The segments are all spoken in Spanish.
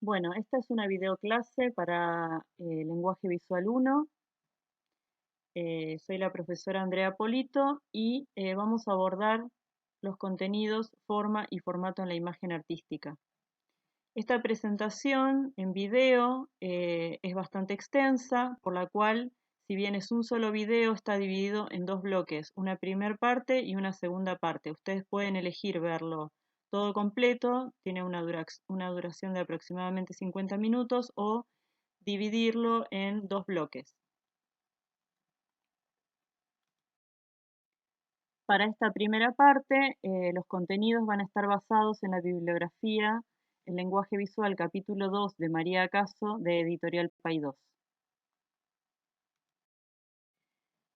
Bueno, esta es una videoclase para lenguaje visual 1. Soy la profesora Andrea Polito y vamos a abordar los contenidos, forma y formato en la imagen artística. Esta presentación en video es bastante extensa, por la cual, si bien es un solo video, está dividido en dos bloques, una primera parte y una segunda parte. Ustedes pueden elegir verlo todo completo, tiene una duración de aproximadamente 50 minutos, o dividirlo en dos bloques. Para esta primera parte, los contenidos van a estar basados en la bibliografía El lenguaje visual, capítulo 2 de María Caso, de Editorial Paidós.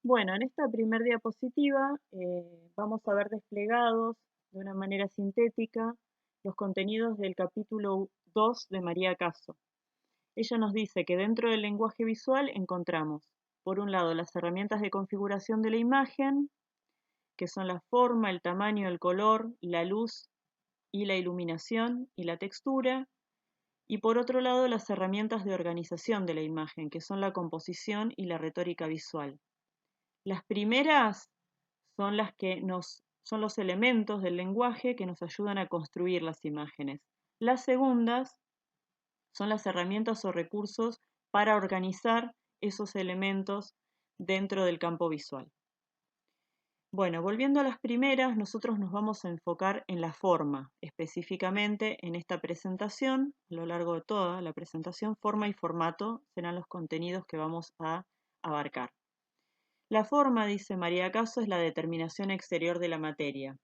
Bueno, en esta primera diapositiva vamos a ver desplegados de una manera sintética los contenidos del capítulo 2 de María Caso. Ella nos dice que dentro del lenguaje visual encontramos, por un lado, las herramientas de configuración de la imagen, que son la forma, el tamaño, el color, la luz y la iluminación y la textura, y por otro lado, las herramientas de organización de la imagen, que son la composición y la retórica visual. Las primeras son son los elementos del lenguaje que nos ayudan a construir las imágenes. Las segundas son las herramientas o recursos para organizar esos elementos dentro del campo visual. Bueno, volviendo a las primeras, nosotros nos vamos a enfocar en la forma, específicamente en esta presentación. A lo largo de toda la presentación, forma y formato serán los contenidos que vamos a abarcar. La forma, dice María Caso, es la determinación exterior de la materia.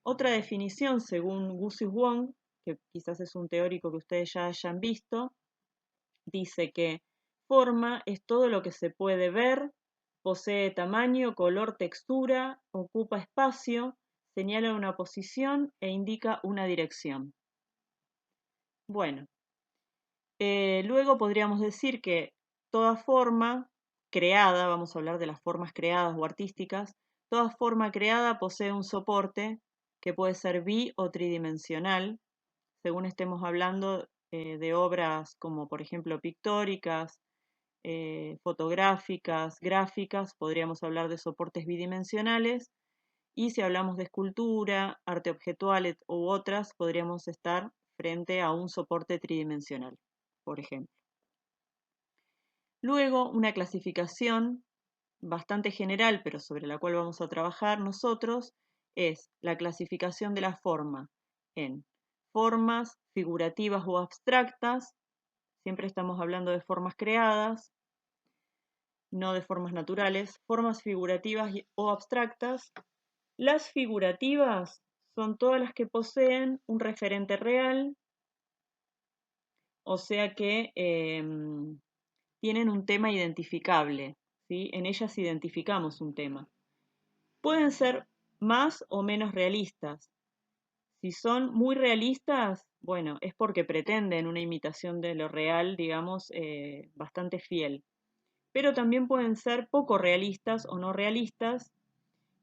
Otra definición, según Gusius Wong, que quizás es un teórico que ustedes ya hayan visto, dice que forma es todo lo que se puede ver, posee tamaño, color, textura, ocupa espacio, señala una posición e indica una dirección. Bueno, luego podríamos decir que toda forma creada, vamos a hablar de las formas creadas o artísticas, toda forma creada posee un soporte que puede ser o tridimensional, según estemos hablando de obras como por ejemplo pictóricas, fotográficas, gráficas, podríamos hablar de soportes bidimensionales, y si hablamos de escultura, arte objetual u otras, podríamos estar frente a un soporte tridimensional, por ejemplo. Luego, una clasificación bastante general, pero sobre la cual vamos a trabajar nosotros, es la clasificación de la forma en formas figurativas o abstractas. Siempre estamos hablando de formas creadas, no de formas naturales, formas figurativas o abstractas. Las figurativas son todas las que poseen un referente real, o sea que tienen un tema identificable, ¿sí? En ellas identificamos un tema. Pueden ser más o menos realistas. Si son muy realistas, bueno, es porque pretenden una imitación de lo real, digamos, bastante fiel. Pero también pueden ser poco realistas o no realistas,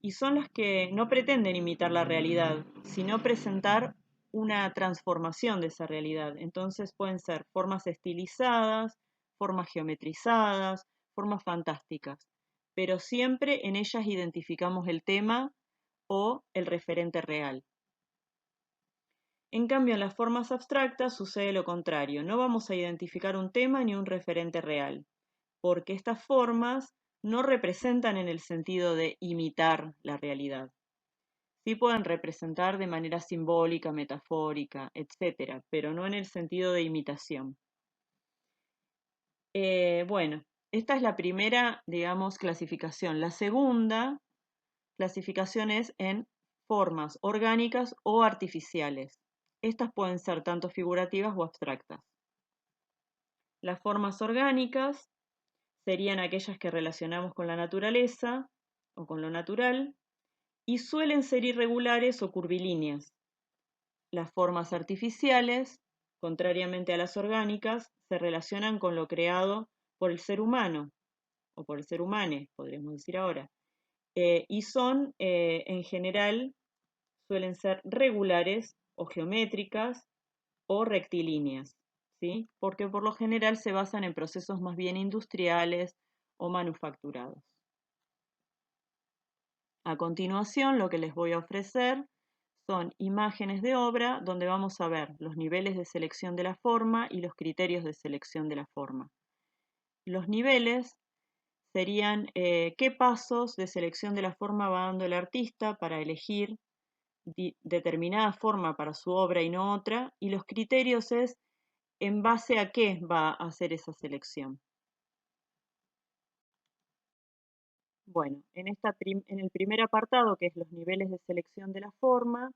y son las que no pretenden imitar la realidad, sino presentar una transformación de esa realidad. Entonces pueden ser formas estilizadas, formas geometrizadas, formas fantásticas, pero siempre en ellas identificamos el tema o el referente real. En cambio, en las formas abstractas sucede lo contrario. No vamos a identificar un tema ni un referente real, porque estas formas no representan en el sentido de imitar la realidad. Sí pueden representar de manera simbólica, metafórica, etc., pero no en el sentido de imitación. Bueno, esta es la primera, digamos, clasificación. La segunda clasificación es en formas orgánicas o artificiales. Estas pueden ser tanto figurativas o abstractas. Las formas orgánicas serían aquellas que relacionamos con la naturaleza o con lo natural y suelen ser irregulares o curvilíneas. Las formas artificiales, contrariamente a las orgánicas, se relacionan con lo creado por el ser humano o por el ser humano, podríamos decir ahora, y son, en general, suelen ser regulares o geométricas o rectilíneas, ¿sí? Porque por lo general se basan en procesos más bien industriales o manufacturados. A continuación, lo que les voy a ofrecer son imágenes de obra donde vamos a ver los niveles de selección de la forma y los criterios de selección de la forma. Los niveles serían qué pasos de selección de la forma va dando el artista para elegir determinada forma para su obra y no otra, y los criterios es en base a qué va a hacer esa selección. Bueno, en el primer apartado, que es los niveles de selección de la forma,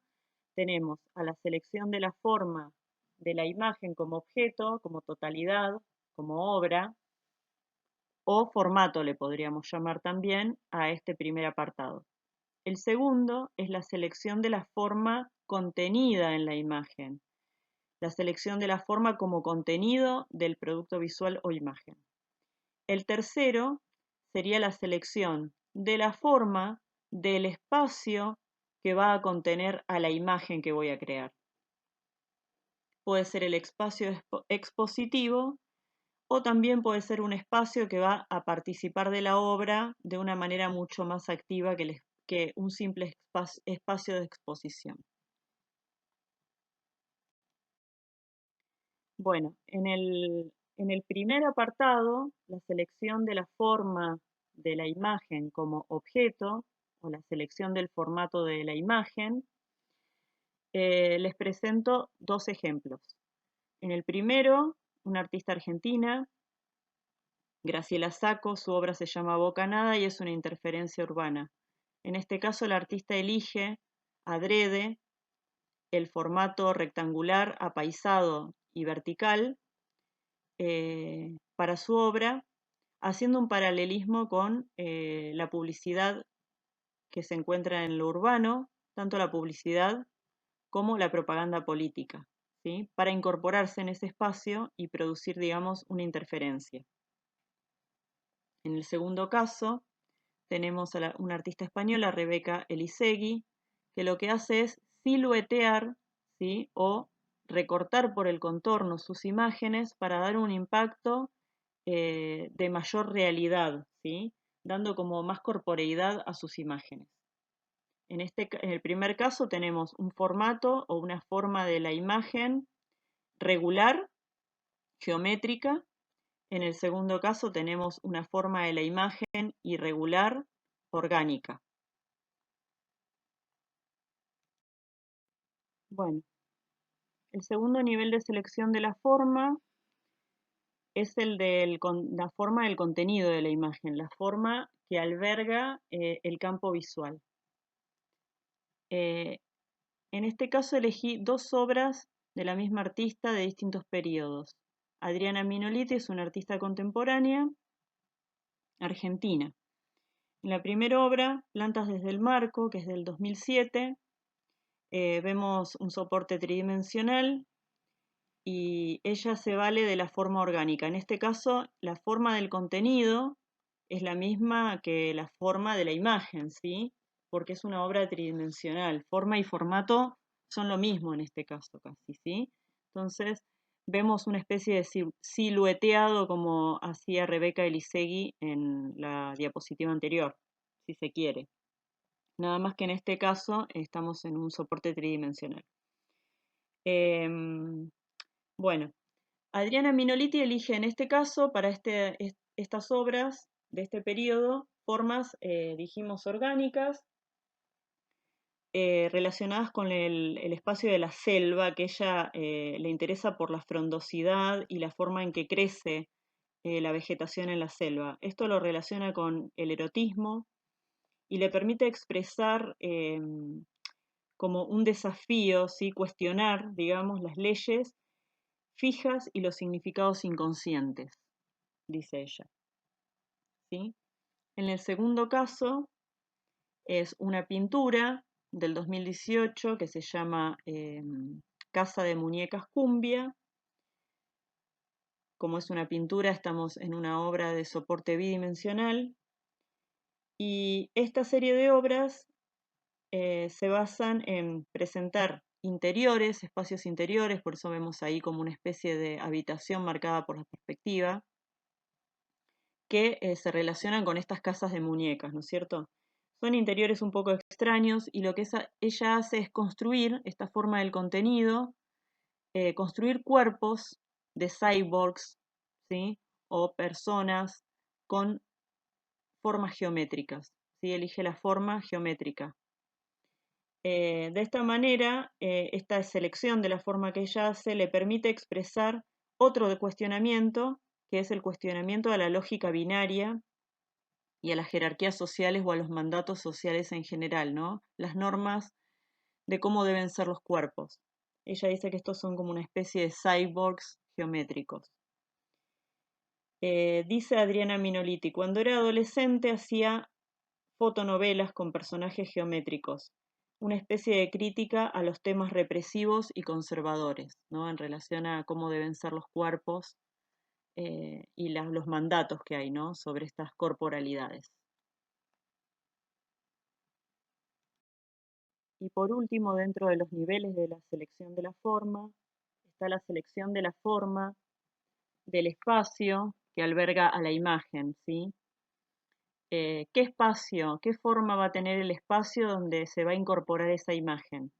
tenemos a la selección de la forma de la imagen como objeto, como totalidad, como obra, o formato le podríamos llamar también a este primer apartado. El segundo es la selección de la forma contenida en la imagen, la selección de la forma como contenido del producto visual o imagen. El tercero sería la selección de la forma del espacio que va a contener a la imagen que voy a crear. Puede ser el espacio expositivo o también puede ser un espacio que va a participar de la obra de una manera mucho más activa que un simple espacio de exposición. Bueno, en el primer apartado, la selección de la forma de la imagen como objeto o la selección del formato de la imagen, les presento dos ejemplos. En el primero, una artista argentina, Graciela Sacco, su obra se llama Bocanada y es una interferencia urbana. En este caso, la artista elige adrede el formato rectangular, apaisado y vertical para su obra, haciendo un paralelismo con la publicidad que se encuentra en lo urbano, tanto la publicidad como la propaganda política, ¿sí? Para incorporarse en ese espacio y producir, digamos, una interferencia. En el segundo caso, tenemos a una artista española, Rebeca Elisegui, que lo que hace es siluetear, ¿sí? O recortar por el contorno sus imágenes para dar un impacto de mayor realidad, ¿sí? Dando como más corporeidad a sus imágenes. En el primer caso tenemos un formato o una forma de la imagen regular, geométrica. En el segundo caso tenemos una forma de la imagen irregular, orgánica. Bueno, el segundo nivel de selección de la forma es el de la forma del contenido de la imagen, la forma que alberga el campo visual. En este caso elegí dos obras de la misma artista de distintos periodos. Adriana Minoliti es una artista contemporánea argentina. En la primera obra, Plantas desde el marco, que es del 2007, vemos un soporte tridimensional y ella se vale de la forma orgánica. En este caso, la forma del contenido es la misma que la forma de la imagen, ¿sí? Porque es una obra tridimensional. Forma y formato son lo mismo en este caso casi, ¿sí? Entonces, vemos una especie de silueteado como hacía Rebeca Elisegui en la diapositiva anterior, si se quiere. Nada más que en este caso estamos en un soporte tridimensional. Bueno, Adriana Minoliti elige en este caso, para estas obras de este periodo, formas, dijimos, orgánicas, relacionadas con el espacio de la selva, que ella le interesa por la frondosidad y la forma en que crece la vegetación en la selva. Esto lo relaciona con el erotismo y le permite expresar como un desafío, ¿sí? Cuestionar, digamos, las leyes fijas y los significados inconscientes, dice ella. ¿Sí? En el segundo caso es una pintura del 2018 que se llama Casa de Muñecas Cumbia. Como es una pintura, estamos en una obra de soporte bidimensional. Y esta serie de obras se basan en presentar interiores, espacios interiores, por eso vemos ahí como una especie de habitación marcada por la perspectiva, que se relacionan con estas casas de muñecas, ¿no es cierto? Son interiores un poco extraños y lo que ella hace es construir esta forma del contenido, construir cuerpos de cyborgs, ¿sí? O personas con formas geométricas, ¿sí? Elige la forma geométrica. De esta manera, esta selección de la forma que ella hace le permite expresar otro cuestionamiento, que es el cuestionamiento a la lógica binaria y a las jerarquías sociales o a los mandatos sociales en general, ¿no? Las normas de cómo deben ser los cuerpos. Ella dice que estos son como una especie de cyborgs geométricos. Dice Adriana Minoliti, cuando era adolescente hacía fotonovelas con personajes geométricos, una especie de crítica a los temas represivos y conservadores, ¿no? En relación a cómo deben ser los cuerpos y los mandatos que hay, ¿no? Sobre estas corporalidades. Y por último, dentro de los niveles de la selección de la forma, está la selección de la forma del espacio que alberga a la imagen, ¿sí? ¿Qué espacio, qué forma va a tener el espacio donde se va a incorporar esa imagen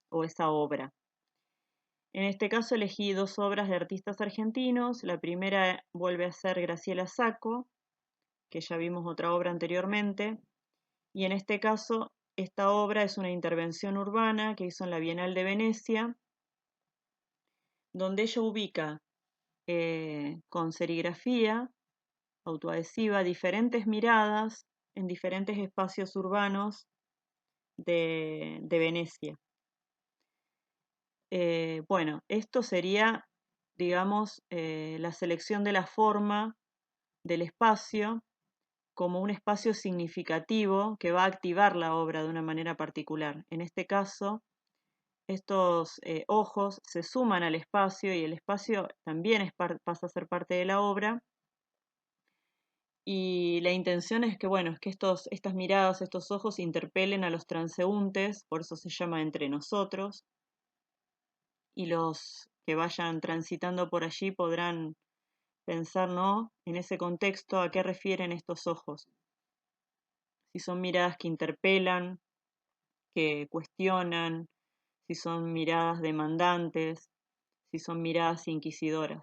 o esa obra? En este caso elegí dos obras de artistas argentinos. La primera vuelve a ser Graciela Sacco, que ya vimos otra obra anteriormente, y en este caso esta obra es una intervención urbana que hizo en la Bienal de Venecia, donde ella ubica con serigrafía autoadhesiva diferentes miradas en diferentes espacios urbanos de Venecia. Bueno, esto sería, digamos, la selección de la forma del espacio como un espacio significativo que va a activar la obra de una manera particular. En este caso, estos ojos se suman al espacio y el espacio también pasa a ser parte de la obra. Y la intención es que, bueno, es que estas miradas, estos ojos interpelen a los transeúntes, por eso se llama Entre Nosotros, y los que vayan transitando por allí podrán pensar, ¿no? En ese contexto, ¿a qué refieren estos ojos? Si son miradas que interpelan, que cuestionan, si son miradas demandantes, si son miradas inquisidoras.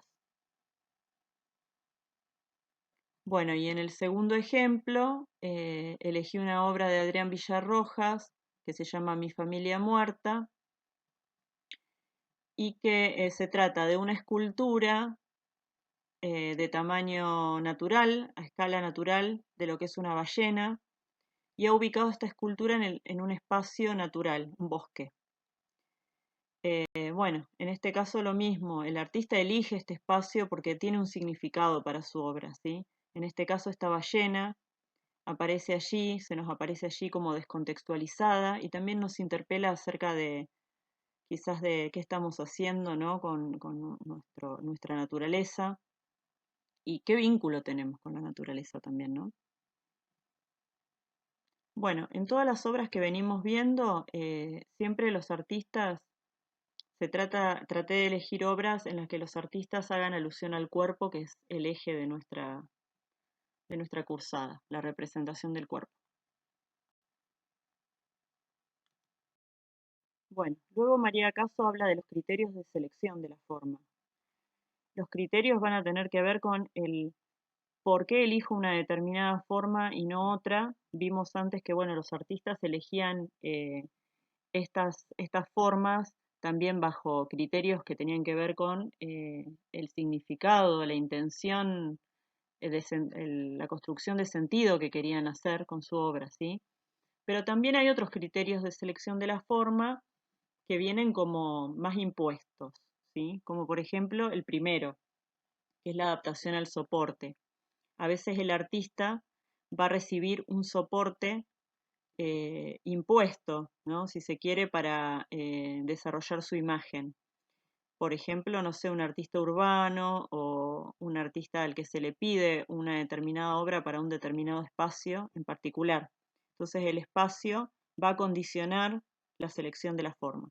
Bueno, y en el segundo ejemplo, elegí una obra de Adrián Villarrojas que se llama Mi familia muerta y que se trata de una escultura de tamaño natural, a escala natural, de lo que es una ballena, y ha ubicado esta escultura en un espacio natural, un bosque. Bueno, en este caso lo mismo, el artista elige este espacio porque tiene un significado para su obra, ¿sí? En este caso esta ballena aparece allí, se nos aparece allí como descontextualizada y también nos interpela acerca de quizás de qué estamos haciendo, ¿no? con nuestra naturaleza y qué vínculo tenemos con la naturaleza también, ¿no? Bueno, en todas las obras que venimos viendo, siempre los artistas traté de elegir obras en las que los artistas hagan alusión al cuerpo, que es el eje de nuestra cursada, la representación del cuerpo. Bueno, luego María Caso habla de los criterios de selección de la forma. Los criterios van a tener que ver con el por qué elijo una determinada forma y no otra. Vimos antes que, bueno, los artistas elegían estas formas también bajo criterios que tenían que ver con el significado, la intención, la construcción de sentido que querían hacer con su obra, ¿sí? Pero también hay otros criterios de selección de la forma que vienen como más impuestos, ¿sí? Como por ejemplo el primero, que es la adaptación al soporte. A veces el artista va a recibir un soporte impuesto, ¿no? Si se quiere, para desarrollar su imagen. Por ejemplo, no sé, un artista urbano o un artista al que se le pide una determinada obra para un determinado espacio en particular. Entonces el espacio va a condicionar la selección de la forma.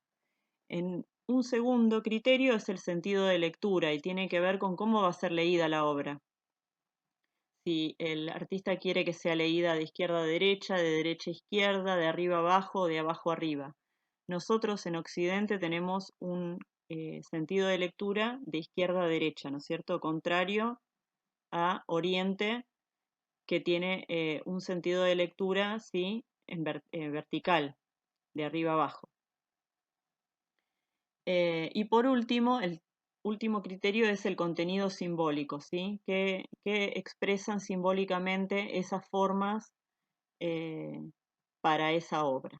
En un segundo criterio es el sentido de lectura y tiene que ver con cómo va a ser leída la obra. Si el artista quiere que sea leída de izquierda a derecha, de derecha a izquierda, de arriba a abajo o de abajo a arriba. Nosotros en Occidente tenemos un sentido de lectura de izquierda a derecha, ¿no es cierto? Contrario a Oriente, que tiene un sentido de lectura, ¿sí? Vertical, de arriba a abajo. Y por último, el último criterio es el contenido simbólico, ¿sí? Que expresan simbólicamente esas formas eh, para esa obra.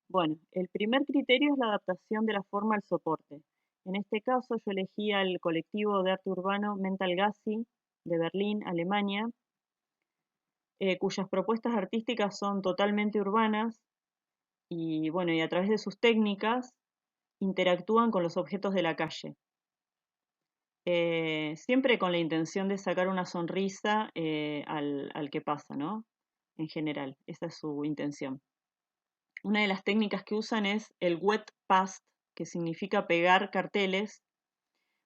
Bueno, el primer criterio es la adaptación de la forma al soporte. En este caso yo elegí al colectivo de arte urbano Mental Gazi de Berlín, Alemania, cuyas propuestas artísticas son totalmente urbanas y bueno, y a través de sus técnicas interactúan con los objetos de la calle. Siempre con la intención de sacar una sonrisa al que pasa, ¿no? En general, esa es su intención. Una de las técnicas que usan es el wet paste, que significa pegar carteles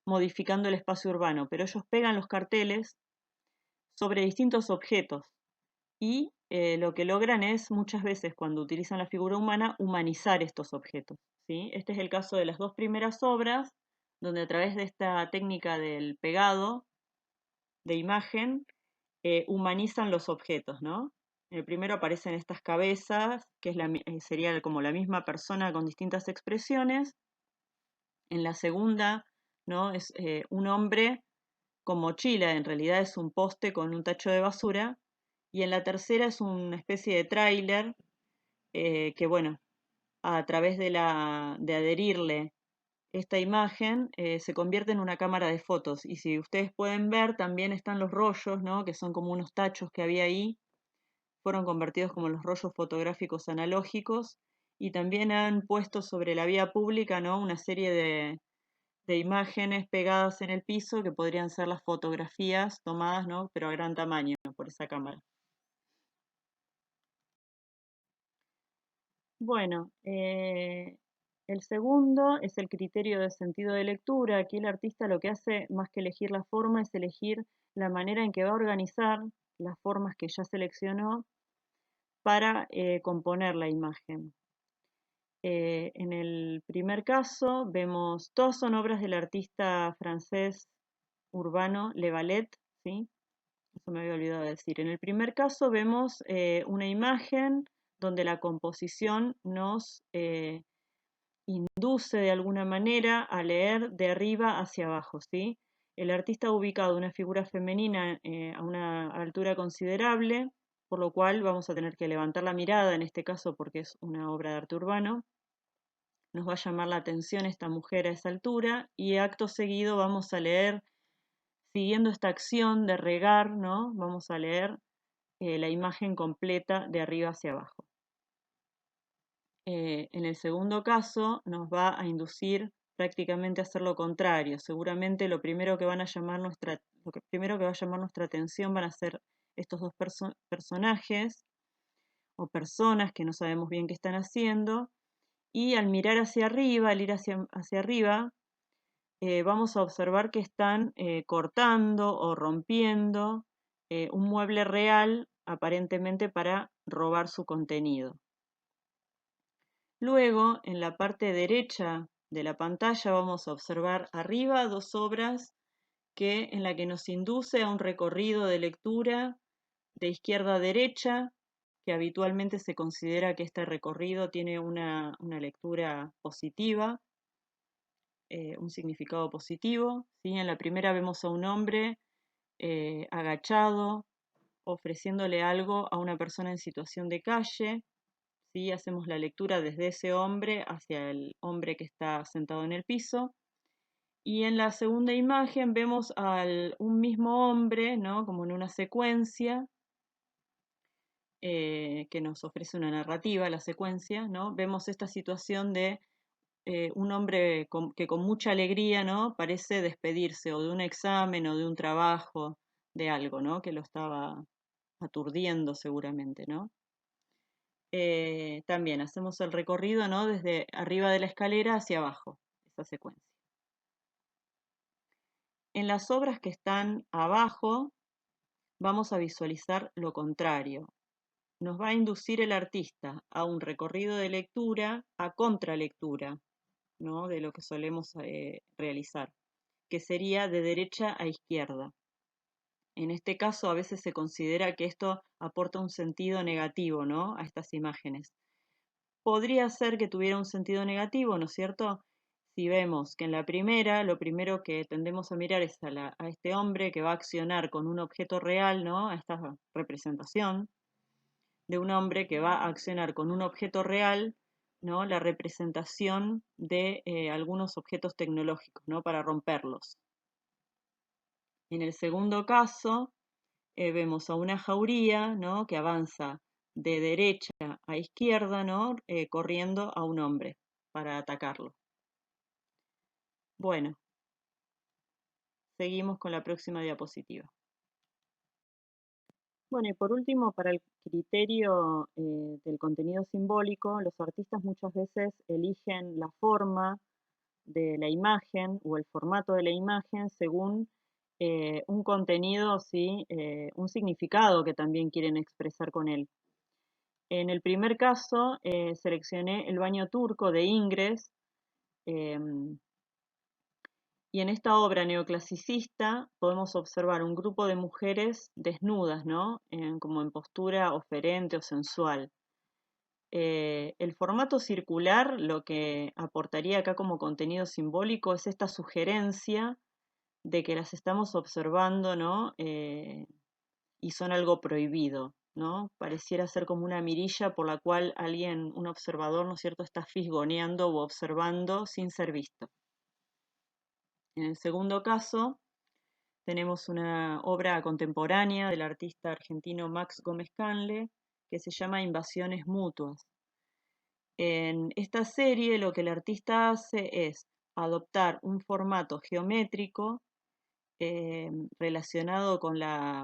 modificando el espacio urbano, pero ellos pegan los carteles sobre distintos objetos y lo que logran es muchas veces cuando utilizan la figura humana humanizar estos objetos, ¿sí? Este es el caso de las dos primeras obras, donde a través de esta técnica del pegado de imagen humanizan los objetos, ¿no? En el primero aparecen estas cabezas, que sería como la misma persona con distintas expresiones. En la segunda, ¿no? Es un hombre con mochila, en realidad es un poste con un tacho de basura. Y en la tercera es una especie de tráiler que, bueno, a través de adherirle esta imagen se convierte en una cámara de fotos. Y si ustedes pueden ver, también están los rollos, ¿no? Que son como unos tachos que había ahí, fueron convertidos como los rollos fotográficos analógicos y también han puesto sobre la vía pública, ¿no? Una serie de imágenes pegadas en el piso que podrían ser las fotografías tomadas, ¿no? Pero a gran tamaño, ¿no? Por esa cámara. Bueno, el segundo es el criterio de sentido de lectura. Aquí el artista lo que hace, más que elegir la forma, es elegir la manera en que va a organizar las formas que ya seleccionó para componer la imagen. En el primer caso vemos, todas son obras del artista francés urbano Le Valette, ¿sí? Eso me había olvidado de decir. En el primer caso vemos una imagen donde la composición nos induce de alguna manera a leer de arriba hacia abajo, ¿sí? El artista ha ubicado una figura femenina a una altura considerable, por lo cual vamos a tener que levantar la mirada en este caso porque es una obra de arte urbano. Nos va a llamar la atención esta mujer a esa altura y acto seguido vamos a leer, siguiendo esta acción de regar, ¿no? Vamos a leer la imagen completa de arriba hacia abajo. En el segundo caso nos va a inducir prácticamente a hacer lo contrario. Seguramente lo primero que va a llamar nuestra atención van a ser estos dos personajes o personas que no sabemos bien qué están haciendo. Y al mirar hacia arriba, al ir hacia arriba, vamos a observar que están cortando o rompiendo un mueble real, aparentemente para robar su contenido. Luego, en la parte derecha de la pantalla vamos a observar arriba dos obras en la que nos induce a un recorrido de lectura de izquierda a derecha, que habitualmente se considera que este recorrido tiene una lectura positiva, un significado positivo, ¿sí? En la primera vemos a un hombre agachado, ofreciéndole algo a una persona en situación de calle, ¿sí? Hacemos la lectura desde ese hombre hacia el hombre que está sentado en el piso. Y en la segunda imagen vemos a un mismo hombre, ¿no? Como en una secuencia, que nos ofrece una narrativa, la secuencia, ¿no? Vemos esta situación de un hombre que con mucha alegría, ¿no? Parece despedirse o de un examen o de un trabajo, de algo, ¿no? Que lo estaba aturdiendo seguramente, ¿no? también hacemos el recorrido, ¿no? Desde arriba de la escalera hacia abajo, esa secuencia. En las obras que están abajo, vamos a visualizar lo contrario. Nos va a inducir el artista a un recorrido de lectura a contralectura, ¿no? De lo que solemos realizar, que sería de derecha a izquierda. En este caso, a veces se considera que esto aporta un sentido negativo, ¿no? A estas imágenes. Podría ser que tuviera un sentido negativo, ¿no es cierto? Si vemos que en la primera, lo primero que tendemos a mirar es a este hombre que va a accionar con un objeto real, ¿no? A esta representación de un hombre que va a accionar con un objeto real, ¿no? La representación de algunos objetos tecnológicos, ¿no? Para romperlos. En el segundo caso, vemos a una jauría, ¿no? Que avanza de derecha a izquierda, ¿no? Corriendo a un hombre para atacarlo. Bueno, seguimos con la próxima diapositiva. Bueno, y por último, para el criterio del contenido simbólico, los artistas muchas veces eligen la forma de la imagen o el formato de la imagen según un contenido, ¿sí? Un significado que también quieren expresar con él. En el primer caso, seleccioné el baño turco de Ingres, y en esta obra neoclasicista podemos observar un grupo de mujeres desnudas, ¿no? Como en postura oferente o sensual. El formato circular lo que aportaría acá como contenido simbólico es esta sugerencia de que las estamos observando, ¿no? Y son algo prohibido, ¿no? Pareciera ser como una mirilla por la cual alguien, un observador, ¿no es cierto?, está fisgoneando o observando sin ser visto. En el segundo caso, tenemos una obra contemporánea del artista argentino Max Gómez Canle, que se llama Invasiones Mutuas. En esta serie lo que el artista hace es adoptar un formato geométrico relacionado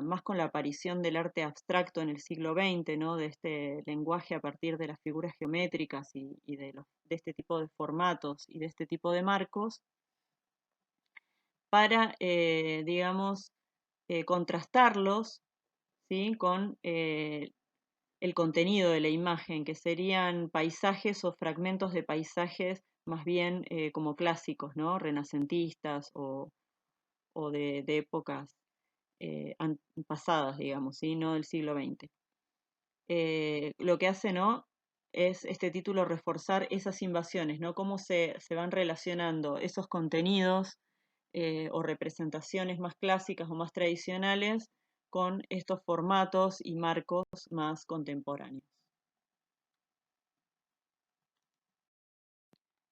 más con la aparición del arte abstracto en el siglo XX, ¿no? De este lenguaje a partir de las figuras geométricas y de este tipo de formatos y de este tipo de marcos, para, digamos, contrastarlos, ¿sí? Con el contenido de la imagen, que serían paisajes o fragmentos de paisajes más bien como clásicos, ¿no? Renacentistas o de épocas pasadas, digamos, ¿sí? No del siglo XX. Lo que hace, ¿no? Es este título reforzar esas invasiones, ¿no? Cómo se van relacionando esos contenidos o representaciones más clásicas o más tradicionales con estos formatos y marcos más contemporáneos.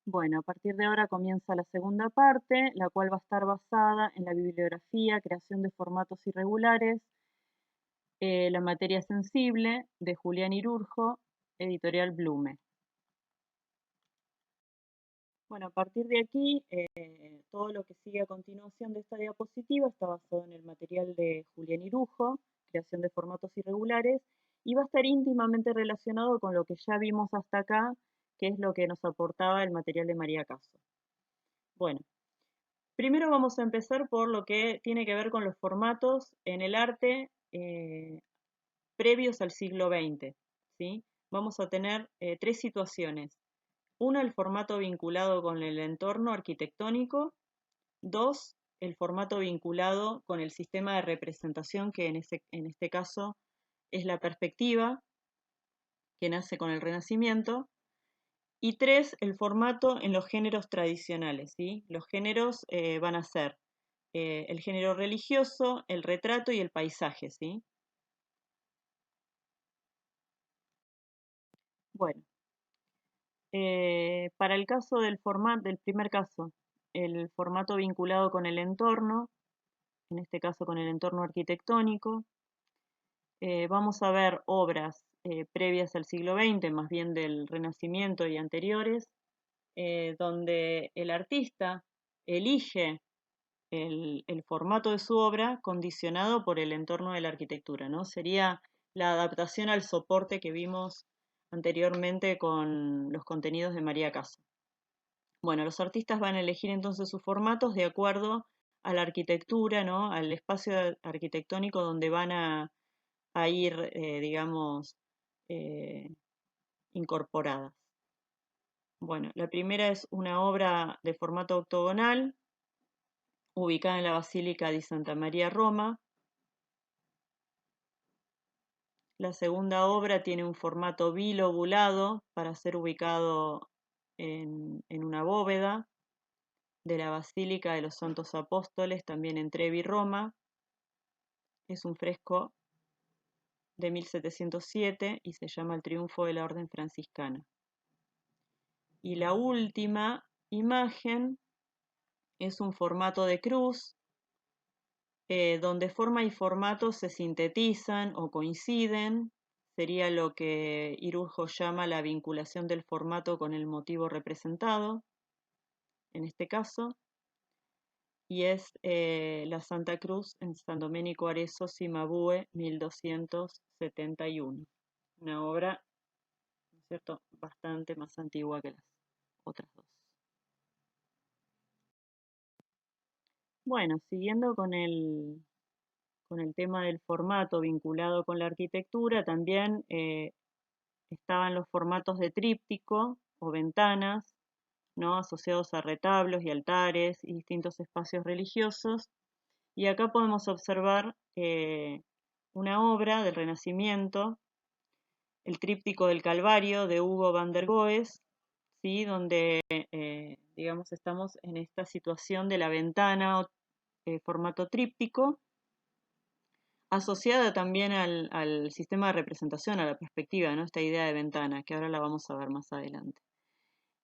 Bueno, a partir de ahora comienza la segunda parte, la cual va a estar basada en la bibliografía, creación de formatos irregulares, la materia sensible, de Julián Irurjo, editorial Blume. Bueno, a partir de aquí, todo lo que sigue a continuación de esta diapositiva está basado en el material de Julián Irurjo, creación de formatos irregulares, y va a estar íntimamente relacionado con lo que ya vimos hasta acá, que es lo que nos aportaba el material de María Caso. Bueno, primero vamos a empezar por lo que tiene que ver con los formatos en el arte previos al siglo XX, ¿sí? Vamos a tener tres situaciones. Una, el formato vinculado con el entorno arquitectónico. Dos, el formato vinculado con el sistema de representación, que en este caso es la perspectiva, que nace con el Renacimiento. Y tres, el formato en los géneros tradicionales, ¿sí? Los géneros van a ser el género religioso, el retrato y el paisaje, ¿sí? Bueno, para el caso del primer caso, el formato vinculado con el entorno, en este caso con el entorno arquitectónico, vamos a ver obras previas al siglo XX, más bien del Renacimiento y anteriores, donde el artista elige el formato de su obra condicionado por el entorno de la arquitectura, ¿no? Sería la adaptación al soporte que vimos anteriormente con los contenidos de María Caso. Bueno, los artistas van a elegir entonces sus formatos de acuerdo a la arquitectura, ¿no? Al espacio arquitectónico donde van a ir, digamos, incorporadas. Bueno, la primera es una obra de formato octogonal, ubicada en la Basílica di Santa María, Roma. La segunda obra tiene un formato bilobulado para ser ubicado en una bóveda de la Basílica de los Santos Apóstoles, también en Trevi, Roma. Es un fresco de 1707 y se llama El Triunfo de la Orden Franciscana. Y la última imagen es un formato de cruz, donde forma y formato se sintetizan o coinciden. Sería lo que Irurjo llama la vinculación del formato con el motivo representado, en este caso. Y es la Santa Cruz en San Domenico Arezzo, Cimabue, 1271. Una obra, ¿no es cierto?, bastante más antigua que las otras dos. Bueno, siguiendo con el tema del formato vinculado con la arquitectura, también estaban los formatos de tríptico o ventanas, ¿no?, asociados a retablos y altares y distintos espacios religiosos. Y acá podemos observar una obra del Renacimiento, el Tríptico del Calvario de Hugo van der Goes, ¿sí?, donde digamos, estamos en esta situación de la ventana, formato tríptico, asociada también al sistema de representación, a la perspectiva, ¿no?, esta idea de ventana, que ahora la vamos a ver más adelante.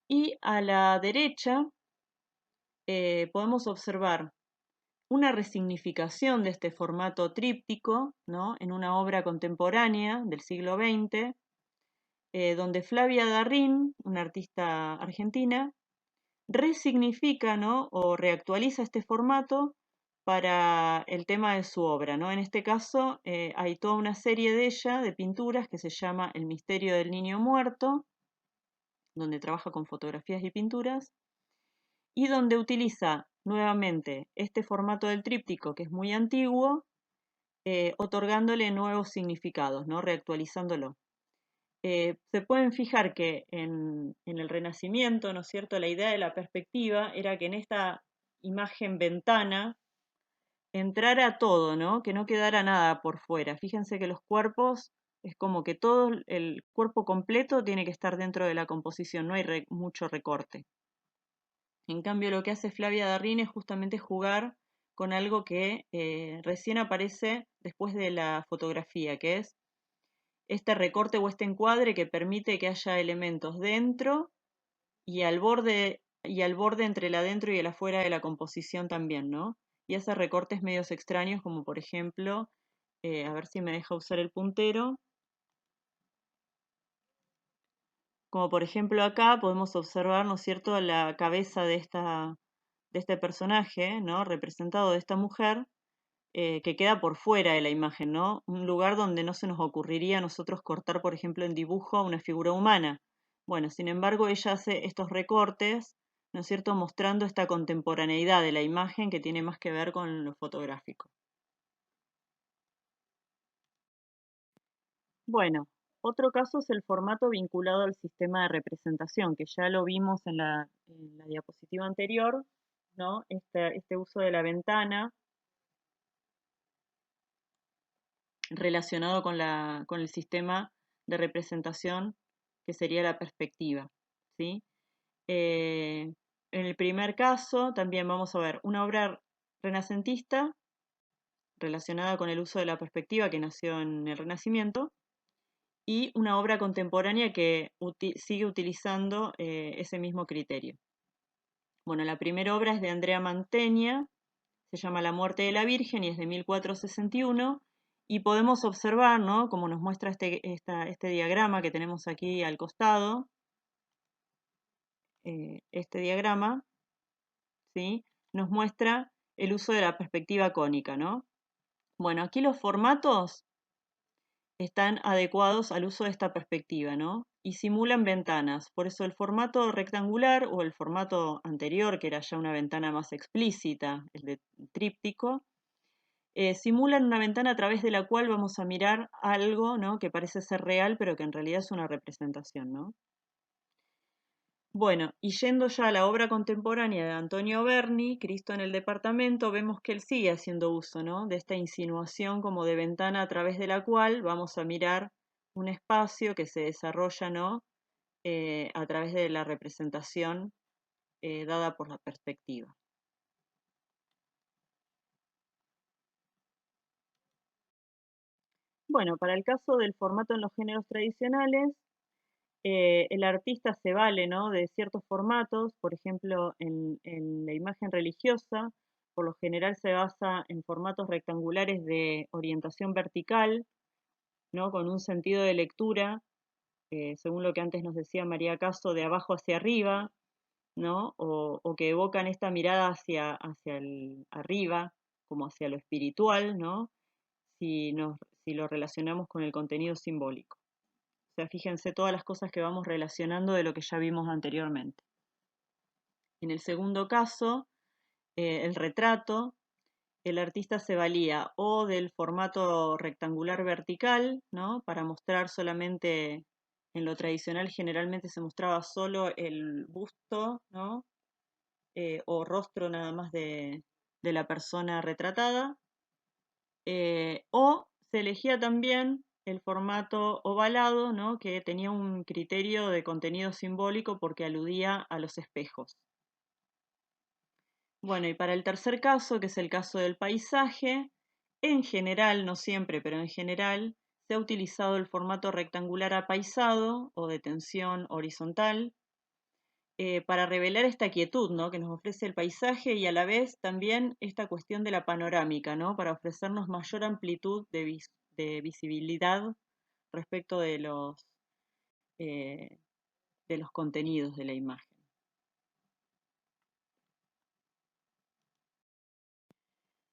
Y a la derecha podemos observar una resignificación de este formato tríptico, ¿no?, en una obra contemporánea del siglo XX, donde Flavia Darrín, una artista argentina, resignifica, ¿no?, o reactualiza este formato para el tema de su obra, ¿no? En este caso hay toda una serie de ella, de pinturas, que se llama El misterio del niño muerto, donde trabaja con fotografías y pinturas, y donde utiliza nuevamente este formato del tríptico, que es muy antiguo, otorgándole nuevos significados, ¿no?, reactualizándolo. Se pueden fijar que en el Renacimiento, ¿no es cierto?, la idea de la perspectiva era que en esta imagen ventana entrara todo, ¿no?, que no quedara nada por fuera. Fíjense que los cuerpos, es como que todo el cuerpo completo tiene que estar dentro de la composición, no hay mucho recorte. En cambio, lo que hace Flavia Darrín es justamente jugar con algo que recién aparece después de la fotografía, que es este recorte o este encuadre que permite que haya elementos dentro y al borde entre el adentro y el afuera de la composición también, ¿no? Y hace recortes medios extraños, como por ejemplo, a ver si me deja usar el puntero, como por ejemplo acá podemos observar, ¿no es cierto?, la cabeza de este personaje, ¿no?, representado de esta mujer, que queda por fuera de la imagen, ¿no? Un lugar donde no se nos ocurriría a nosotros cortar, por ejemplo, en dibujo una figura humana. Bueno, sin embargo, ella hace estos recortes, ¿no es cierto?, mostrando esta contemporaneidad de la imagen que tiene más que ver con lo fotográfico. Bueno, otro caso es el formato vinculado al sistema de representación, que ya lo vimos en la diapositiva anterior, ¿no? Este uso de la ventana relacionado con el sistema de representación que sería la perspectiva, ¿sí? En el primer caso también vamos a ver una obra renacentista relacionada con el uso de la perspectiva que nació en el Renacimiento y una obra contemporánea que sigue utilizando ese mismo criterio. Bueno, la primera obra es de Andrea Mantegna, se llama La muerte de la Virgen y es de 1461 y podemos observar, ¿no?, como nos muestra este diagrama que tenemos aquí al costado, este diagrama, ¿sí?, nos muestra el uso de la perspectiva cónica, ¿no? Bueno, aquí los formatos están adecuados al uso de esta perspectiva, ¿no? y simulan ventanas. Por eso el formato rectangular o el formato anterior, que era ya una ventana más explícita, el de tríptico, simulan una ventana a través de la cual vamos a mirar algo, ¿no?, que parece ser real, pero que en realidad es una representación, ¿no? Bueno, y yendo ya a la obra contemporánea de Antonio Berni, Cristo en el departamento, vemos que él sigue haciendo uso, ¿no?, de esta insinuación como de ventana a través de la cual vamos a mirar un espacio que se desarrolla, ¿no?, a través de la representación dada por la perspectiva. Bueno, para el caso del formato en los géneros tradicionales, el artista se vale, ¿no?, de ciertos formatos. Por ejemplo, en la imagen religiosa, por lo general se basa en formatos rectangulares de orientación vertical, ¿no?, con un sentido de lectura, según lo que antes nos decía María Caso, de abajo hacia arriba, ¿no?, o que evocan esta mirada hacia el arriba, como hacia lo espiritual, ¿no?, si lo relacionamos con el contenido simbólico. O sea, fíjense todas las cosas que vamos relacionando de lo que ya vimos anteriormente. En el segundo caso, el retrato, el artista se valía o del formato rectangular vertical, ¿no?, para mostrar solamente, en lo tradicional generalmente se mostraba solo el busto, ¿no?, o rostro nada más de la persona retratada, o se elegía también el formato ovalado, ¿no?, que tenía un criterio de contenido simbólico porque aludía a los espejos. Bueno, y para el tercer caso, que es el caso del paisaje, en general, no siempre, pero en general, se ha utilizado el formato rectangular apaisado o de tensión horizontal para revelar esta quietud, ¿no?, que nos ofrece el paisaje y a la vez también esta cuestión de la panorámica, ¿no?, para ofrecernos mayor amplitud de visibilidad respecto eh, de los contenidos de la imagen.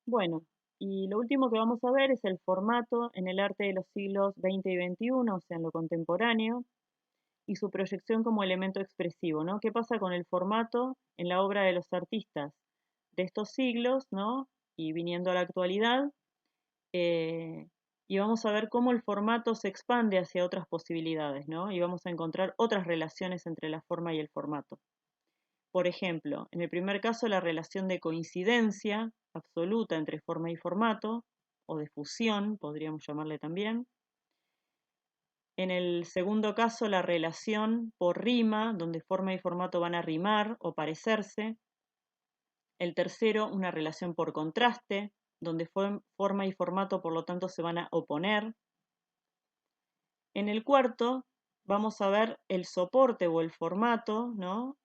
Bueno, y lo último que vamos a ver es el formato en el arte de los siglos XX y XXI, o sea, en lo contemporáneo, y su proyección como elemento expresivo, ¿no? ¿Qué pasa con el formato en la obra de los artistas de estos siglos, ¿no?, y viniendo a la actualidad? Y vamos a ver cómo el formato se expande hacia otras posibilidades, ¿no? Y vamos a encontrar otras relaciones entre la forma y el formato. Por ejemplo, en el primer caso, la relación de coincidencia absoluta entre forma y formato, o de fusión, podríamos llamarle también. En el segundo caso, la relación por rima, donde forma y formato van a rimar o parecerse. El tercero, una relación por contraste, donde forma y formato, por lo tanto, se van a oponer. En el cuarto, vamos a ver el soporte o el formato, ¿no?,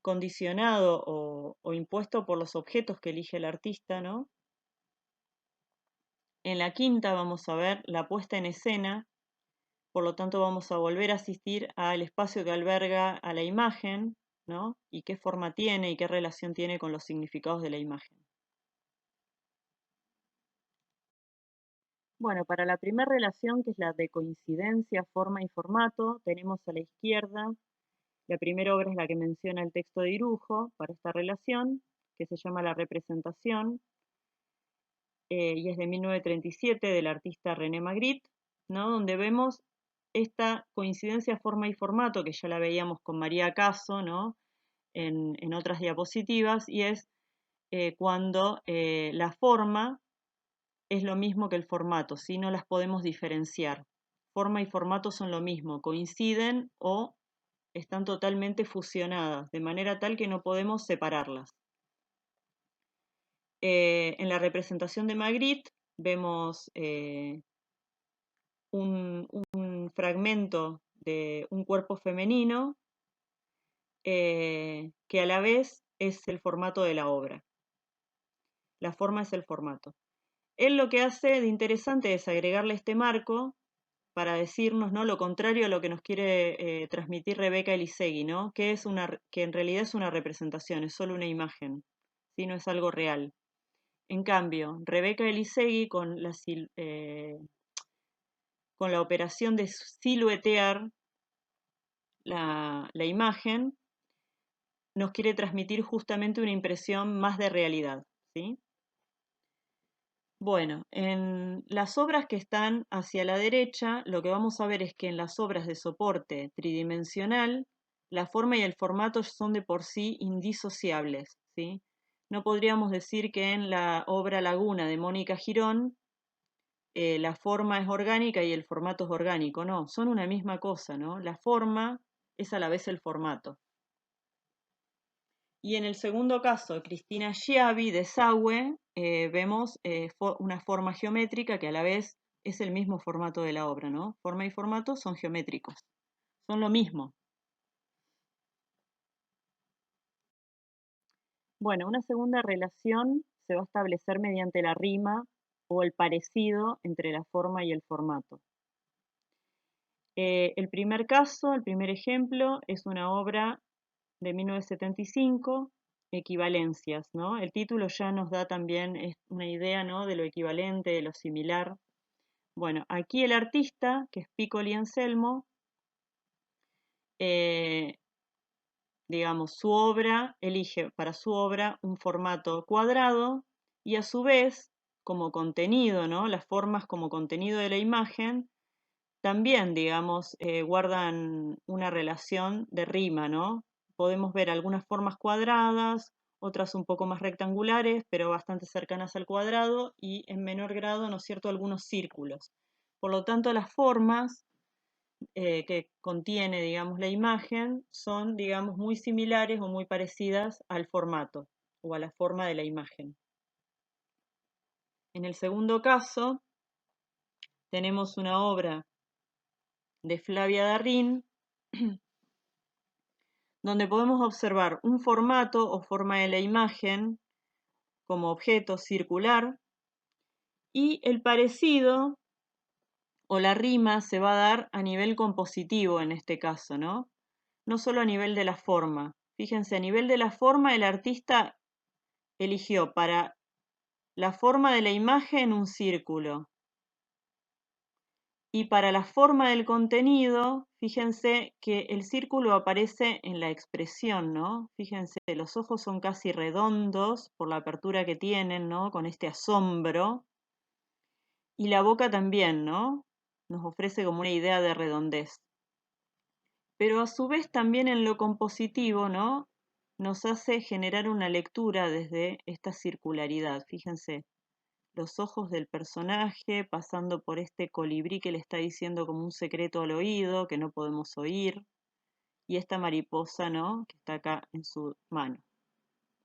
condicionado o impuesto por los objetos que elige el artista, ¿no? En la quinta vamos a ver la puesta en escena, por lo tanto vamos a volver a asistir al espacio que alberga a la imagen, ¿no?, y qué forma tiene y qué relación tiene con los significados de la imagen. Bueno, para la primera relación, que es la de coincidencia, forma y formato, tenemos a la izquierda, la primera obra es la que menciona el texto de Irujo para esta relación, que se llama La representación, y es de 1937 del artista René Magritte, ¿no?, donde vemos esta coincidencia forma y formato, que ya la veíamos con María Caso, ¿no?, en otras diapositivas, y es cuando la forma es lo mismo que el formato, si no las podemos diferenciar. Forma y formato son lo mismo, coinciden o están totalmente fusionadas, de manera tal que no podemos separarlas. En la representación de Magritte vemos un fragmento de un cuerpo femenino que a la vez es el formato de la obra. La forma es el formato. Él lo que hace de interesante es agregarle este marco para decirnos, ¿no?, lo contrario a lo que nos quiere transmitir Rebeca Elisegui, ¿no?, que en realidad es una representación, es solo una imagen, ¿sí?, no es algo real. En cambio, Rebeca Elisegui, con con la operación de siluetear la imagen, nos quiere transmitir justamente una impresión más de realidad, ¿sí? Bueno, en las obras que están hacia la derecha, lo que vamos a ver es que en las obras de soporte tridimensional, la forma y el formato son de por sí indisociables, ¿sí? No podríamos decir que en la obra Laguna de Mónica Girón la forma es orgánica y el formato es orgánico, no, son una misma cosa, ¿no? La forma es a la vez el formato. Y en el segundo caso, Cristina Schiavi de Desagüe, vemos una forma geométrica que a la vez es el mismo formato de la obra, ¿no? Forma y formato son geométricos, son lo mismo. Bueno, una segunda relación se va a establecer mediante la rima o el parecido entre la forma y el formato. El primer caso, el primer ejemplo, es una obra de 1975, Equivalencias, ¿no? El título ya nos da también una idea, ¿no?, de lo equivalente, de lo similar. Bueno, aquí el artista, que es Piccoli Anselmo, digamos, elige para su obra un formato cuadrado y a su vez, como contenido, ¿no?, las formas como contenido de la imagen, también, digamos, guardan una relación de rima, ¿no? Podemos ver algunas formas cuadradas, otras un poco más rectangulares, pero bastante cercanas al cuadrado, y en menor grado, ¿no es cierto?, algunos círculos. Por lo tanto, las formas que contiene, digamos, la imagen son, digamos, muy similares o muy parecidas al formato o a la forma de la imagen. En el segundo caso, tenemos una obra de Flavia Darrín, donde podemos observar un formato o forma de la imagen como objeto circular y el parecido o la rima se va a dar a nivel compositivo en este caso, ¿no? No solo a nivel de la forma. Fíjense, a nivel de la forma el artista eligió para la forma de la imagen un círculo. Y para la forma del contenido, fíjense que el círculo aparece en la expresión, ¿no? Fíjense, los ojos son casi redondos por la apertura que tienen, ¿no?, con este asombro. Y la boca también, ¿no? Nos ofrece como una idea de redondez. Pero a su vez también en lo compositivo, ¿no?, nos hace generar una lectura desde esta circularidad. Fíjense, los ojos del personaje pasando por este colibrí que le está diciendo como un secreto al oído que no podemos oír, y esta mariposa, ¿no?, que está acá en su mano.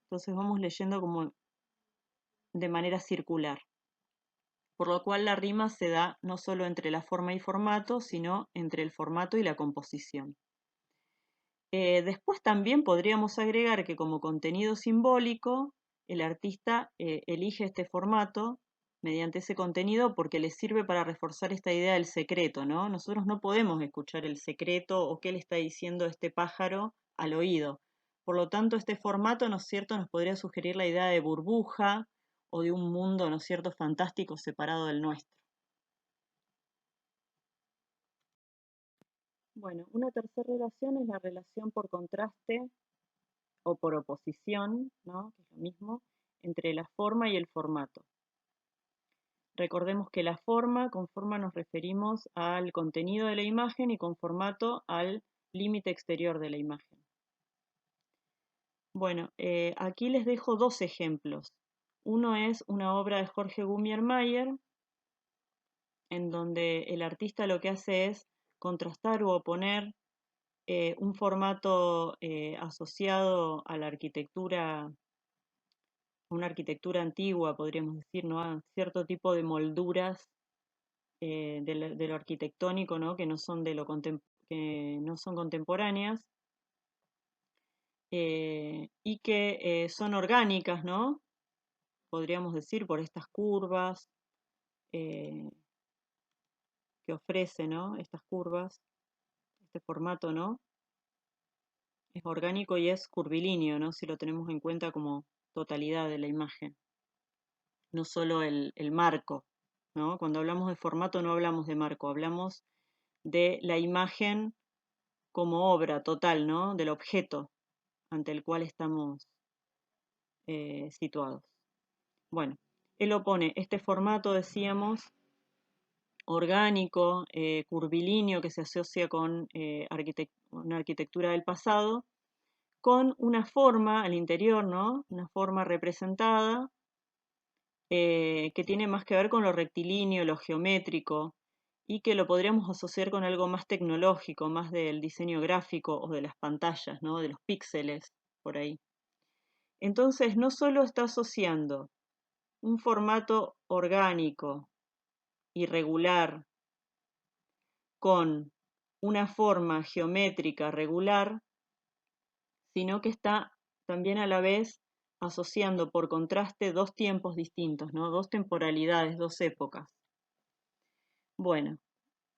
Entonces vamos leyendo como de manera circular, por lo cual la rima se da no solo entre la forma y formato, sino entre el formato y la composición. Después también podríamos agregar que como contenido simbólico, el artista elige este formato mediante ese contenido porque le sirve para reforzar esta idea del secreto, ¿no? Nosotros no podemos escuchar el secreto o qué le está diciendo este pájaro al oído. Por lo tanto, este formato, ¿no es cierto?, nos podría sugerir la idea de burbuja o de un mundo, ¿no es cierto?, fantástico separado del nuestro. Bueno, una tercera relación es la relación por contraste o por oposición, ¿no?, que es lo mismo, entre la forma y el formato. Recordemos que con forma nos referimos al contenido de la imagen y con formato al límite exterior de la imagen. Bueno, aquí les dejo dos ejemplos. Uno es una obra de Jorge Gumier-Mayer, en donde el artista lo que hace es contrastar u oponer un formato asociado a la arquitectura, una arquitectura antigua, podríamos decir, ¿no?, a cierto tipo de molduras de lo arquitectónico, ¿no?, que no son, que no son contemporáneas y que son orgánicas, ¿no?, podríamos decir, por estas curvas eh, que ofrece, ¿no?, estas curvas, este formato, ¿no?, es orgánico y es curvilíneo, ¿no?, si lo tenemos en cuenta como totalidad de la imagen, no solo el marco. ¿no? Cuando hablamos de formato no hablamos de marco, hablamos de la imagen como obra total, ¿no? Del objeto ante el cual estamos situados. Bueno, él opone este formato, decíamos, orgánico, curvilíneo, que se asocia con una arquitectura del pasado, con una forma al interior, ¿no? Una forma representada que tiene más que ver con lo rectilíneo, lo geométrico, y que lo podríamos asociar con algo más tecnológico, más del diseño gráfico o de las pantallas, ¿no? De los píxeles, por ahí. Entonces, no solo está asociando un formato orgánico, irregular, con una forma geométrica regular, sino que está también a la vez asociando por contraste dos tiempos distintos, ¿no? Dos temporalidades, dos épocas. Bueno,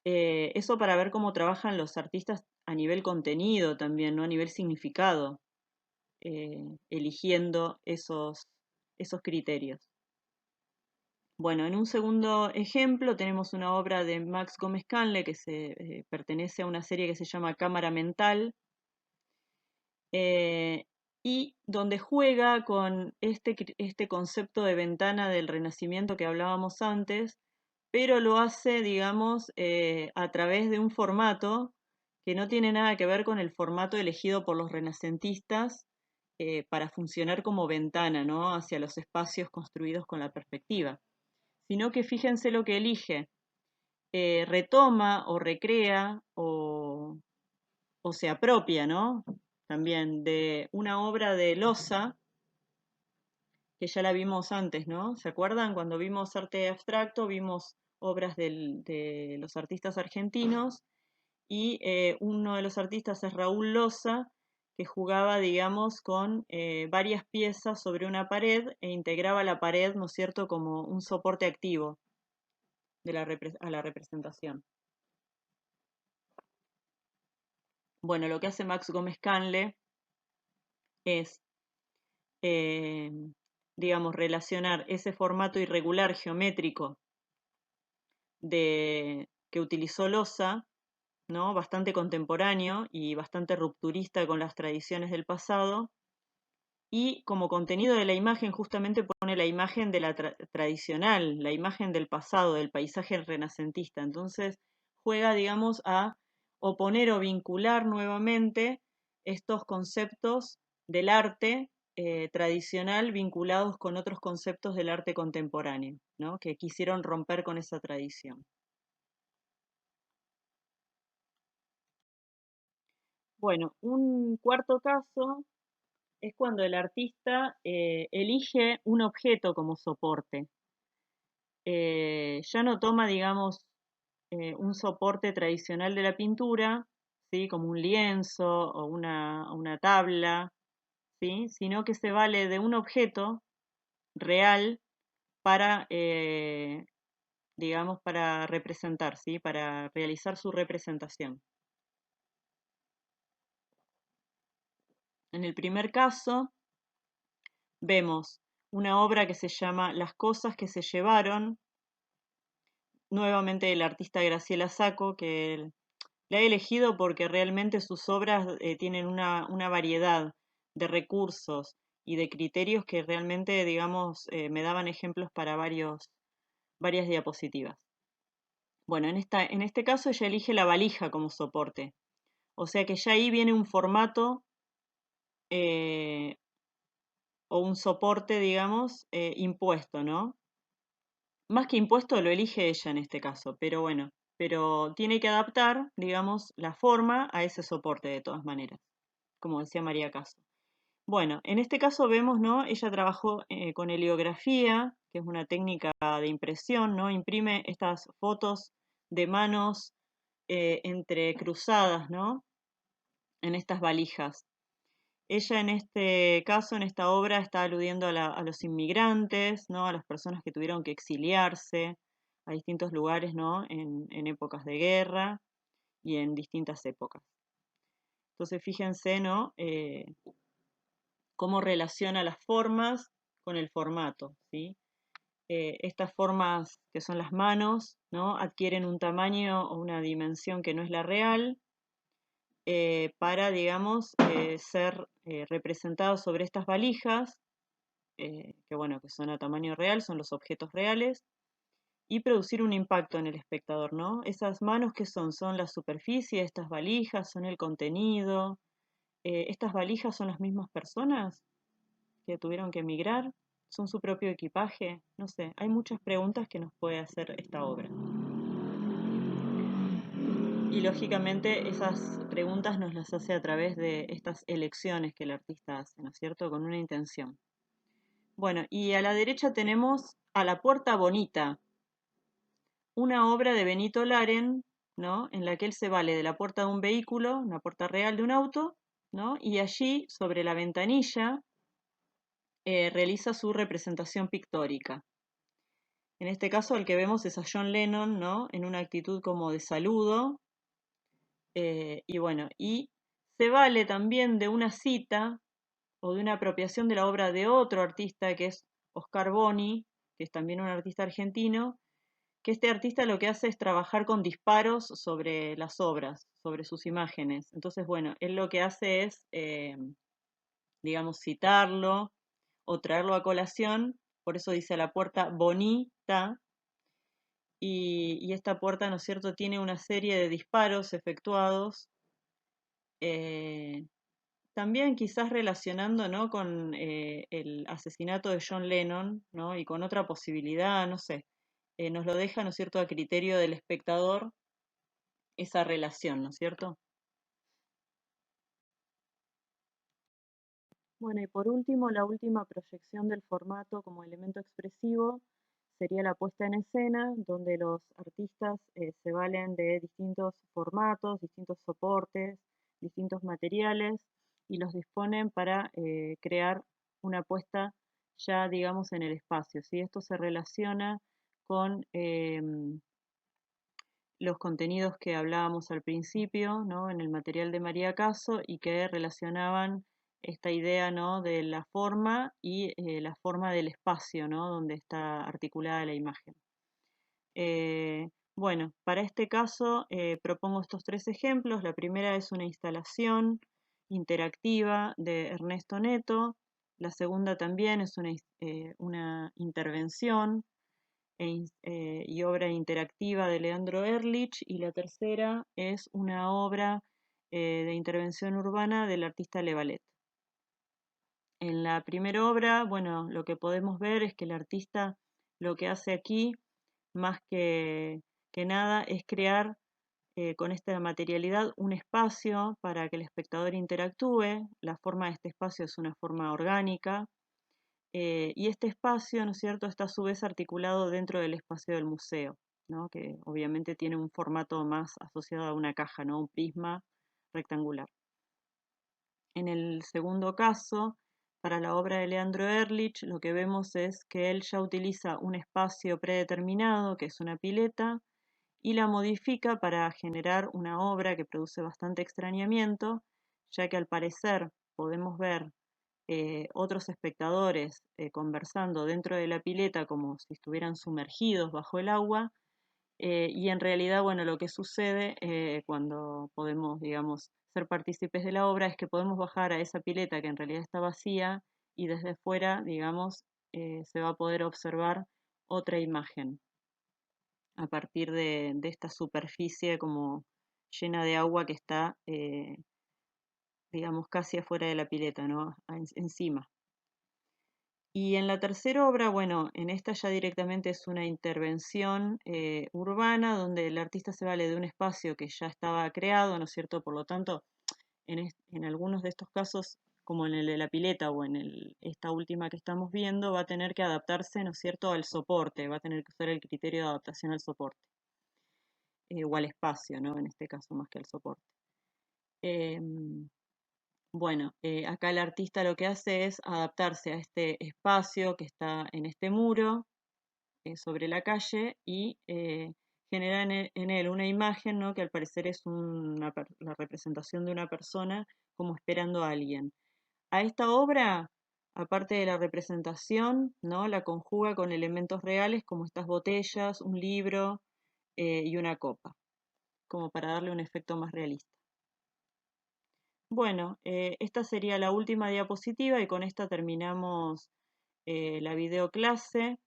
eso para ver cómo trabajan los artistas a nivel contenido también, ¿no? A nivel significado, eligiendo esos criterios. Bueno, en un segundo ejemplo tenemos una obra de Max Gómez Canle que pertenece a una serie que se llama Cámara Mental, y donde juega con este concepto de ventana del Renacimiento que hablábamos antes, pero lo hace, digamos, a través de un formato que no tiene nada que ver con el formato elegido por los renacentistas para funcionar como ventana, ¿no? Hacia los espacios construidos con la perspectiva, sino que fíjense lo que elige. Retoma o recrea o se apropia, ¿no? También de una obra de Loza, que ya la vimos antes, ¿no? ¿Se acuerdan? Cuando vimos arte abstracto, vimos obras de los artistas argentinos, y uno de los artistas es Raúl Loza, que jugaba, digamos, con varias piezas sobre una pared e integraba la pared, ¿no es cierto?, como un soporte activo a la representación. Bueno, lo que hace Max Gómez Canle es, digamos, relacionar ese formato irregular geométrico que utilizó Loza, ¿no? Bastante contemporáneo y bastante rupturista con las tradiciones del pasado, y como contenido de la imagen justamente pone la imagen de la tradicional, la imagen del pasado, del paisaje renacentista. Entonces juega, digamos, a oponer o vincular nuevamente estos conceptos del arte tradicional vinculados con otros conceptos del arte contemporáneo, ¿no? Que quisieron romper con esa tradición. Bueno, un cuarto caso es cuando el artista elige un objeto como soporte. Ya no toma, digamos, un soporte tradicional de la pintura, ¿sí? Como un lienzo o una tabla, ¿sí? Sino que se vale de un objeto real para, digamos, para representar, ¿sí? Para realizar su representación. En el primer caso, vemos una obra que se llama Las cosas que se llevaron, nuevamente el artista Graciela Sacco, que la he elegido porque realmente sus obras tienen una variedad de recursos y de criterios que realmente, digamos, me daban ejemplos para varias diapositivas. Bueno, en este caso ella elige la valija como soporte, o sea que ya ahí viene un formato o un soporte, digamos, impuesto, ¿no? Más que impuesto lo elige ella en este caso, pero bueno, pero tiene que adaptar, digamos, la forma a ese soporte de todas maneras, como decía María Caso. Bueno, en este caso vemos, ¿no? Ella trabajó con heliografía, que es una técnica de impresión, ¿no? Imprime estas fotos de manos entrecruzadas, ¿no? En estas valijas. Ella en este caso, en esta obra, está aludiendo a los inmigrantes, ¿no? A las personas que tuvieron que exiliarse a distintos lugares, ¿no? En épocas de guerra y en distintas épocas. Entonces, fíjense, ¿no? Cómo relaciona las formas con el formato, ¿sí? estas formas que son las manos, ¿no? Adquieren un tamaño o una dimensión que no es la real, para, digamos, ser representados sobre estas valijas, que bueno, que son a tamaño real, son los objetos reales, y producir un impacto en el espectador, ¿no? Esas manos que son la superficie, estas valijas, son el contenido. ¿Estas valijas son las mismas personas que tuvieron que emigrar? ¿Son su propio equipaje? No sé, hay muchas preguntas que nos puede hacer esta obra. Y lógicamente esas preguntas nos las hace a través de estas elecciones que el artista hace, ¿no es cierto? Con una intención. Bueno, y a la derecha tenemos A la Puerta Bonita, una obra de Benito Laren, ¿no? En la que él se vale de la puerta de un vehículo, una puerta real de un auto, ¿no? Y allí, sobre la ventanilla, realiza su representación pictórica. En este caso, el que vemos es a John Lennon, ¿no? En una actitud como de saludo. Y bueno, y se vale también de una cita o de una apropiación de la obra de otro artista que es Oscar Boni, que es también un artista argentino, que este artista lo que hace es trabajar con disparos sobre las obras, sobre sus imágenes. Entonces, bueno, él lo que hace es, digamos, citarlo o traerlo a colación, por eso dice la puerta bonita, y esta puerta, ¿no es cierto?, tiene una serie de disparos efectuados, eh, también quizás relacionando, ¿no?, con el asesinato de John Lennon, ¿no?, y con otra posibilidad, no sé, nos lo deja, ¿no es cierto?, a criterio del espectador esa relación, ¿no es cierto? Bueno, y por último, la última proyección del formato como elemento expresivo sería la puesta en escena, donde los artistas se valen de distintos formatos, distintos soportes, distintos materiales y los disponen para crear una puesta ya, digamos, en el espacio. ¿Sí? Esto se relaciona con los contenidos que hablábamos al principio, ¿no? En el material de María Caso y que relacionaban esta idea, ¿no?, de la forma y la forma del espacio, ¿no?, donde está articulada la imagen. Bueno, para este caso propongo estos tres ejemplos. La primera es una instalación interactiva de Ernesto Neto. La segunda también es una intervención y obra interactiva de Leandro Ehrlich, y la tercera es una obra de intervención urbana del artista Levalet. En la primera obra, bueno, lo que podemos ver es que el artista lo que hace aquí, más que nada, es crear con esta materialidad un espacio para que el espectador interactúe. La forma de este espacio es una forma orgánica, y este espacio, ¿no es cierto?, está a su vez articulado dentro del espacio del museo, ¿no?, que obviamente tiene un formato más asociado a una caja, ¿no?, un prisma rectangular. En el segundo caso, para la obra de Leandro Ehrlich, lo que vemos es que él ya utiliza un espacio predeterminado, que es una pileta, y la modifica para generar una obra que produce bastante extrañamiento, ya que al parecer podemos ver otros espectadores conversando dentro de la pileta como si estuvieran sumergidos bajo el agua, y en realidad, bueno, lo que sucede cuando podemos, digamos, ser partícipes de la obra es que podemos bajar a esa pileta que en realidad está vacía y desde fuera, digamos, se va a poder observar otra imagen a partir de esta superficie como llena de agua que está, digamos, casi afuera de la pileta, ¿no?, encima. Y en la tercera obra, bueno, en esta ya directamente es una intervención urbana donde el artista se vale de un espacio que ya estaba creado, ¿no es cierto? Por lo tanto, en algunos de estos casos, como en el de la pileta o en esta última que estamos viendo, va a tener que adaptarse, ¿no es cierto?, al soporte, va a tener que usar el criterio de adaptación al soporte, o al espacio, ¿no?, en este caso más que al soporte. Em, Bueno, acá el artista lo que hace es adaptarse a este espacio que está en este muro sobre la calle y genera en él una imagen, ¿no?, que al parecer es la representación de una persona como esperando a alguien. A esta obra aparte de la representación, ¿no? La conjuga con elementos reales como estas botellas, un libro y una copa, como para darle un efecto más realista. Bueno, esta sería la última diapositiva y con esta terminamos la videoclase,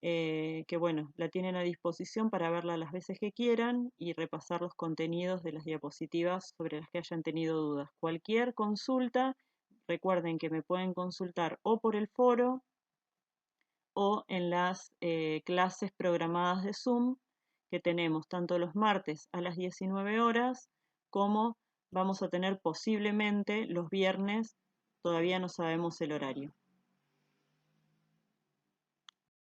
que bueno, la tienen a disposición para verla las veces que quieran y repasar los contenidos de las diapositivas sobre las que hayan tenido dudas. Cualquier consulta, recuerden que me pueden consultar o por el foro o en las clases programadas de Zoom que tenemos tanto los martes a las 19 horas como vamos a tener posiblemente los viernes, todavía no sabemos el horario.